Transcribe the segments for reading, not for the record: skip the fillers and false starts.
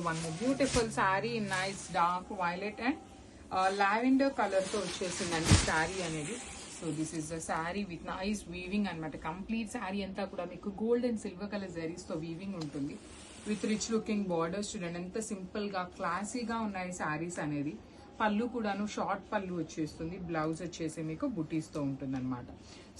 One more beautiful saree in nice dark violet and lavender color తో వచ్చేసిందండి saree అనేది. So this is the saree with nice weaving అన్నమాట. Complete saree అంతా కూడా మీకు gold and silver colour zaris తో weaving ఉంటుంది. విత్ రిచ్ లుకింగ్ బార్డర్స్ చూడండి ఎంత సింపుల్ గా క్లాసీగా ఉన్నాయి సారీస్ అనేది. పళ్ళు కూడాను షార్ట్ పళ్ళు వచ్చేస్తుంది. బ్లౌజ్ వచ్చేసి మీకు బుటీస్ తో ఉంటుంది అనమాట.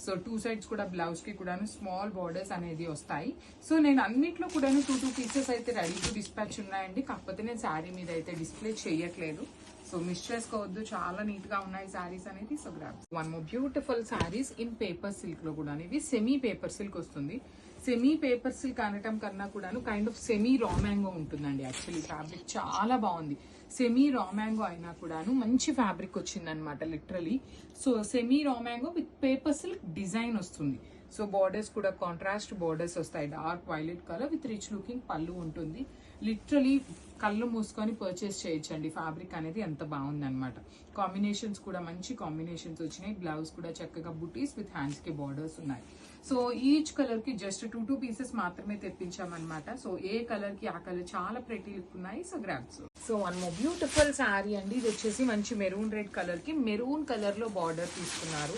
సో టూ సైడ్స్ కూడా బ్లౌజ్ కి కూడాను స్మాల్ బార్డర్స్ అనేది వస్తాయి. సో నేను అన్నిట్లో కూడాను టూ పీసెస్ అయితే రెడీ టు డిస్పాచ్ ఉన్నాయండి. కాకపోతే నేను శారీ మీద అయితే డిస్ప్లే చేయట్లేదు. సో మిస్ చేసుకోవద్దు, చాలా నీట్ గా ఉన్నాయి సారీస్ అనేది. So grab one more beautiful saris in paper silk లో కూడా. ఇవి సెమీ పేపర్ సిల్క్ వస్తుంది. సెమీ పేపర్ సిల్క్ అనటం కన్నా కూడాను kind of semi raw mango ఉంటుందండి. యాక్చువల్లీ ఫ్యాబ్రిక్ చాలా బాగుంది. సెమీ రా మ్యాంగో అయినా కూడాను మంచి ఫ్యాబ్రిక్ వచ్చింది అనమాట literally. So semi raw mango with paper silk design వస్తుంది. సో బార్డర్స్ కూడా కాంట్రాస్ట్ బార్డర్స్ వస్తాయి. Dark violet colour with rich looking పళ్ళు ఉంటుంది. లిటరలీ కళ్ళు మూసుకొని పర్చేస్ చేయొచ్చండి. ఫ్యాబ్రిక్ అనేది ఎంత బాగుంది అనమాట. కాంబినేషన్స్ కూడా మంచి కాంబినేషన్స్ వచ్చినాయి. బ్లౌజ్ కూడా చక్కగా బుటీస్ విత్ హ్యాండ్స్ కి బార్డర్స్ ఉన్నాయి. సో ఈచ్ కలర్ కి జస్ట్ టూ పీసెస్ మాత్రమే తెప్పించామన్నమాట. సో ఏ కలర్ కి ఆ కలర్ చాలా ప్రెటీ లుక్ ఉన్నాయి. So grabs. So one more beautiful sari అండి. ఇది వచ్చేసి మంచి మెరూన్ రెడ్ కలర్ కి మెరూన్ కలర్ లో బార్డర్ తీసుకున్నారు.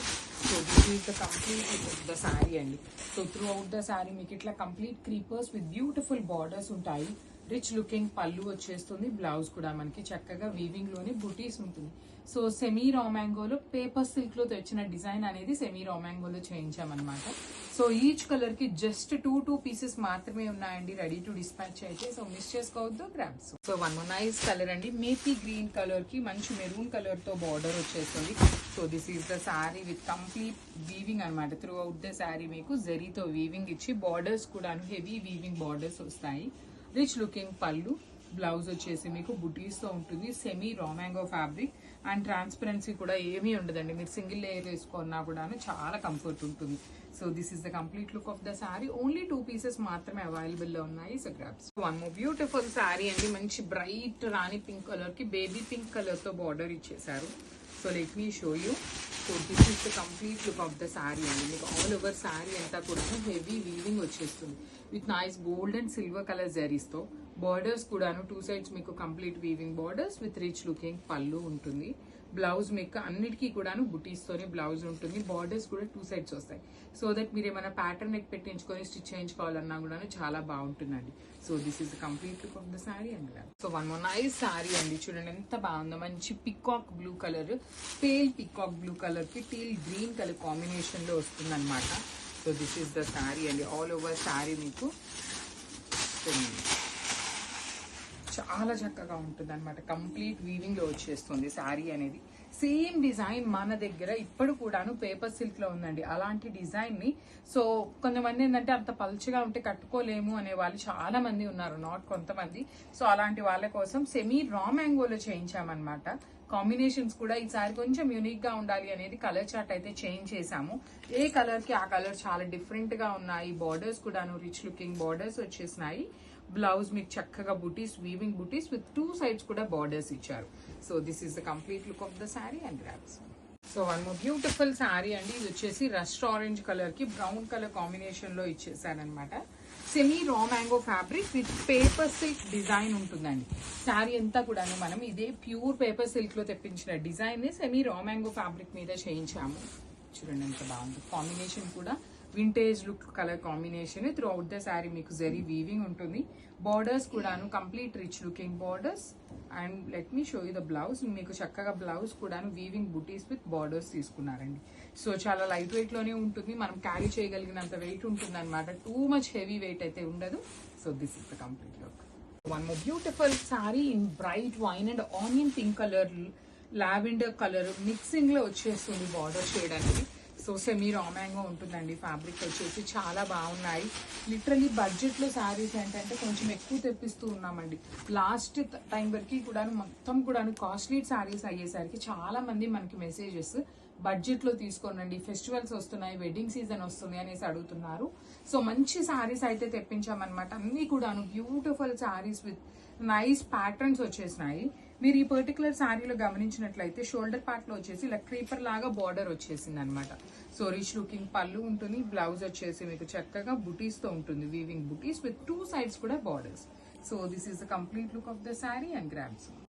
So this is the complete look of the sari అండి. So throughout the sari మీకు ఇట్లా complete creepers with beautiful borders ఉంటాయి. రిచ్ లుకింగ్ పళ్ళు వచ్చేస్తుంది. బ్లౌజ్ కూడా మనకి చక్కగా వీవింగ్ లోనే బుటీస్ ఉంటుంది. So semi raw మ్యాంగోలో paper silk లో తెచ్చిన డిజైన్ అనేది సెమీ రా మ్యాంగోలో చేయించామన్నమాట. సో ఈచ్ కలర్ కి జస్ట్ టూ పీసెస్ మాత్రమే ఉన్నాయండి రెడీ టు డిస్పాచ్ అయితే. సో మిస్ చేసుకోవద్దు grabs. So one more nice colour అండి. మేపీ గ్రీన్ కలర్ కి మంచి మెరూన్ కలర్ తో బార్డర్ వచ్చేస్తుంది. So this is the sari with complete weaving అనమాట. త్రూ అవుట్ ద శారీ మీకు జరీతో వీవింగ్ ఇచ్చి బార్డర్స్ కూడా హెవీ వీవింగ్ బార్డర్స్ వస్తాయి. రిచ్ లుకింగ్ పళ్ళు, బ్లౌజ్ వచ్చేసి మీకు బుటీస్ తో ఉంటుంది. Semi raw mango fabric and transparency కూడా ఏమీ ఉండదండి. మీరు సింగిల్ లేయర్ వేసుకున్నా కూడా చాలా కంఫర్ట్ ఉంటుంది. So this is the complete look of the sari. Only two pieces మాత్రమే అవైలబుల్ లో ఉన్నాయి. So grabs. One more beautiful sari అండి. మంచి బ్రైట్ రాణి పింక్ కలర్ కి బేబీ పింక్ కలర్ తో బార్డర్ ఇచ్చేసారు. So let me show you. So this is the complete look of the sari అండి. మీకు ఆల్ ఓవర్ శారీ అంతా కూడా హెవీ వీవింగ్ వచ్చేస్తుంది with nice gold and silver colour zaris తో. బార్డర్స్ కూడాను టూ సైడ్స్ మీకు complete weaving borders with rich looking పళ్ళు ఉంటుంది. బ్లౌజ్ మీకు అన్నిటికీ కూడాను బుటీస్ తోనే బ్లౌజ్ ఉంటుంది. బార్డర్స్ కూడా టూ సైడ్స్ వస్తాయి. సో దట్ మీరు ఏమైనా ప్యాటర్న్ నెక్ పెట్టించుకొని స్టిచ్ చేయించుకోవాలన్నా కూడా చాలా బాగుంటుందండి. So this is the complete look of the sari and so one more nice sari అండి. చూడండి ఎంత బాగుందో. మంచి peacock blue colour, pale peacock blue colour కి టీల్ గ్రీన్ కలర్ కాంబినేషన్ లో వస్తుంది అనమాట. So this is the sari అండి. ఆల్ ఓవర్ శారీ మీకు చాలా చక్కగా ఉంటుంది అనమాట. కంప్లీట్ వీవింగ్ లో వచ్చేస్తుంది శారీ అనేది. సేమ్ డిజైన్ మన దగ్గర ఇప్పుడు కూడాను పేపర్ సిల్క్ లో ఉందండి. అలాంటి డిజైన్ ని సో కొంతమంది ఏంటంటే అంత పల్చగా ఉంటే కట్టుకోలేము అనే వాళ్ళు చాలా మంది ఉన్నారు, నాట్ కొంతమంది. సో అలాంటి వాళ్ళ కోసం సెమీ రా మ్యాంగోలో చేయించామన్నమాట. కాంబినేషన్స్ కూడా ఈసారి కొంచెం యూనిక్ గా ఉండాలి అనేది కలర్ చార్ట్ అయితే చేంజ్ చేసాము. ఏ కలర్ కి ఆ కలర్ చాలా డిఫరెంట్ గా ఉన్నాయి. బార్డర్స్ కూడాను రిచ్ లుకింగ్ బార్డర్స్ వచ్చేసినాయి. బ్లౌజ్ మీకు చక్కగా butis, weaving butis with two sides కూడా బార్డర్స్ ఇచ్చారు. So this is the complete look of the sari and grabs. So one more beautiful sari అండి. ఇది వచ్చేసి రస్ట్ ఆరెంజ్ కలర్ కి బ్రౌన్ కలర్ కాంబినేషన్ లో ఇచ్చేసారనమాట. Semi raw mango fabric with paper silk design ఉంటుందండి. శారీ అంతా కూడా మనం ఇదే ప్యూర్ పేపర్ సిల్క్ లో తెప్పించిన డిజైన్ ని సెమీ రా మ్యాంగో ఫ్యాబ్రిక్ మీద చేయించాము. చూడండి ఎంత బాగుంది. కాంబినేషన్ కూడా vintage look colour combination. Through out the sari మీకు జరీ వీవింగ్ ఉంటుంది. బార్డర్స్ కూడాను complete rich looking borders. And let me show you the blouse. మీకు చక్కగా బ్లౌజ్ కూడాను వీవింగ్ బుటీస్ విత్ బార్డర్స్ తీసుకున్నారండి. సో చాలా లైట్ వెయిట్ లోనే ఉంటుంది. మనం క్యారీ చేయగలిగినంత వెయిట్ ఉంటుంది అనమాట. టూ మచ్ హెవీ వెయిట్ అయితే ఉండదు. So this is the complete look. One more beautiful sari in bright wine and onion pink colour, lavender colour mixing లో వచ్చేస్తుంది బార్డర్ షేడ్ అనేది. సో సెమీ రా మ్యాంగో ఉంటుందండి. Fabric వచ్చేసి చాలా బాగున్నాయి. లిటరలీ బడ్జెట్ లో శారీస్ ఏంటంటే కొంచెం ఎక్కువ తెప్పిస్తూ ఉన్నామండి. లాస్ట్ టైం వరకు కూడా మొత్తం కూడా కాస్ట్లీ శారీస్ అయ్యేసరికి చాలా మంది మనకి మెసేజెస్ బడ్జెట్ లో తీసుకోనండి, ఫెస్టివల్స్ వస్తున్నాయి, వెడ్డింగ్ సీజన్ వస్తుంది అనేసి అడుగుతున్నారు. సో మంచి శారీస్ అయితే తెప్పించామన్నమాట. అన్ని కూడాను beautiful saris with nice patterns వచ్చేసినాయి. మీరు ఈ పర్టికులర్ శారీలో గమనించినట్లయితే షోల్డర్ పార్ట్ లో వచ్చేసి ఇలా క్రీపర్ లాగా బార్డర్ వచ్చేసింది అనమాట. సో రిచ్ లుకింగ్ పళ్ళు ఉంటుంది. బ్లౌజ్ వచ్చేసి మీకు చక్కగా బుటీస్ తో ఉంటుంది. Weaving butis with two sides కూడా borders. So this is the complete look of the saree and grab some.